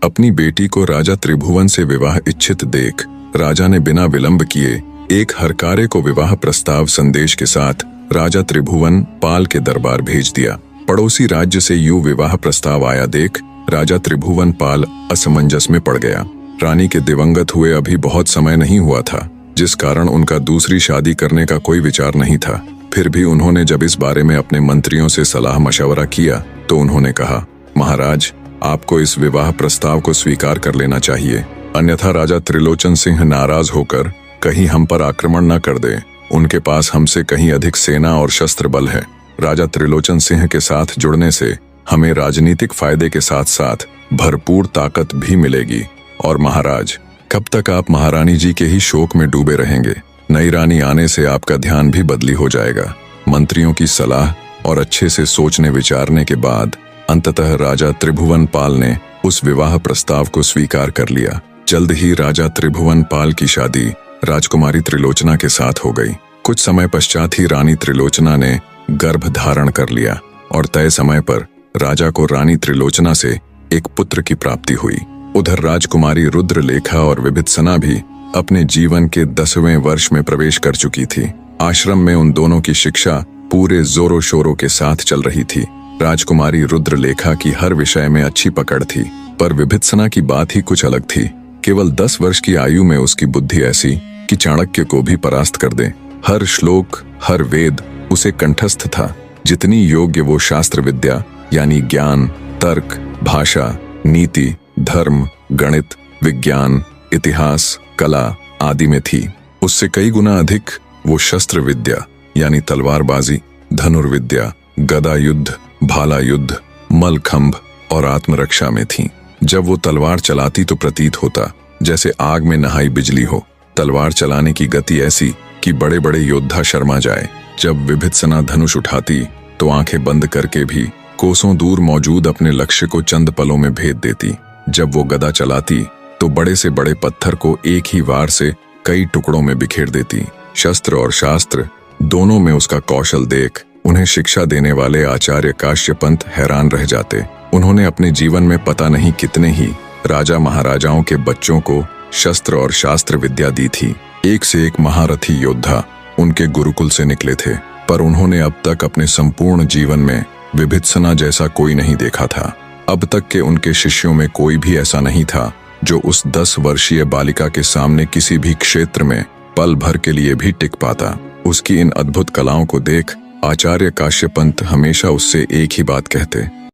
अपनी बेटी को राजा त्रिभुवन से विवाह इच्छित देख राजा ने बिना विलंब किए एक हरकारे को विवाह प्रस्ताव संदेश के साथ राजा त्रिभुवन पाल के दरबार भेज दिया। पड़ोसी राज्य से यूं विवाह प्रस्ताव आया देख राजा त्रिभुवन पाल असमंजस में पड़ गया। रानी के दिवंगत हुए अभी बहुत समय नहीं हुआ था, जिस कारण उनका दूसरी शादी करने का कोई विचार नहीं था। फिर भी उन्होंने जब इस बारे में अपने मंत्रियों से सलाह मशवरा किया तो उन्होंने कहा, महाराज, आपको इस विवाह प्रस्ताव को स्वीकार कर लेना चाहिए, अन्यथा राजा त्रिलोचन सिंह नाराज होकर कहीं हम पर आक्रमण न कर दे। उनके पास हमसे कहीं अधिक सेना और शस्त्र बल है। राजा त्रिलोचन सिंह के साथ जुड़ने से हमें राजनीतिक फायदे के साथ साथ भरपूर ताकत भी मिलेगी। और महाराज, कब तक आप महारानी जी के ही शोक में डूबे रहेंगे? नई रानी आने से आपका ध्यान भी बदली हो जाएगा। मंत्रियों की सलाह और अच्छे से सोचने विचारने के बाद अंततः राजा त्रिभुवन पाल ने उस विवाह प्रस्ताव को स्वीकार कर लिया। जल्द ही राजा त्रिभुवन पाल की शादी राजकुमारी त्रिलोचना के साथ हो गई। कुछ समय पश्चात ही रानी त्रिलोचना ने गर्भ धारण कर लिया और तय समय पर राजा को रानी त्रिलोचना से एक पुत्र की प्राप्ति हुई। उधर राजकुमारी रुद्रलेखा और विभित्सना भी अपने जीवन के 10वें वर्ष में प्रवेश कर चुकी थी। आश्रम में उन दोनों की शिक्षा पूरे जोरों शोरों के साथ चल रही थी। राजकुमारी रुद्रलेखा की हर विषय में अच्छी पकड़ थी, पर विभित्सना की बात ही कुछ अलग थी। केवल 10 वर्ष की आयु में उसकी बुद्धि ऐसी कि चाणक्य को भी परास्त कर दे। हर श्लोक, हर वेद उसे कंठस्थ था। जितनी योग्य वो शास्त्र विद्या यानी ज्ञान, तर्क, भाषा, नीति, धर्म, गणित, विज्ञान, इतिहास, कला आदि में थी, उससे कई गुना अधिक वो शस्त्र विद्या यानी तलवारबाजी, धनुर्विद्या, गदा युद्ध, भाला युद्ध, मलखंभ और आत्मरक्षा में थी। जब वो तलवार चलाती तो प्रतीत होता जैसे आग में नहाई बिजली हो। तलवार चलाने की गति ऐसी कि बड़े बड़े योद्धा शर्मा जाए। जब विभित्सना धनुष उठाती तो आंखें बंद करके भी कोसों दूर मौजूद अपने लक्ष्य को चंद पलों में भेद देती। जब वो गदा चलाती तो बड़े से बड़े पत्थर को एक ही वार से कई टुकड़ों में बिखेर देती। शस्त्र और शास्त्र दोनों में उसका कौशल देख उन्हें शिक्षा देने वाले आचार्य काश्यपंत हैरान रह जाते। उन्होंने अपने जीवन में पता नहीं कितने ही राजा महाराजाओं के बच्चों को शस्त्र और शास्त्र विद्या दी थी। एक से एक महारथी योद्धा उनके गुरुकुल से निकले थे, पर उन्होंने अब तक अपने संपूर्ण जीवन में विभित्सना जैसा कोई नहीं देखा था। अब तक के उनके शिष्यों में कोई भी ऐसा नहीं था जो उस 10 वर्षीय बालिका के सामने किसी भी क्षेत्र में पल भर के लिए भी टिक पाता। उसकी इन अद्भुत कलाओं को देख आचार्य काश्यपंत हमेशा उससे एक ही बात कहते,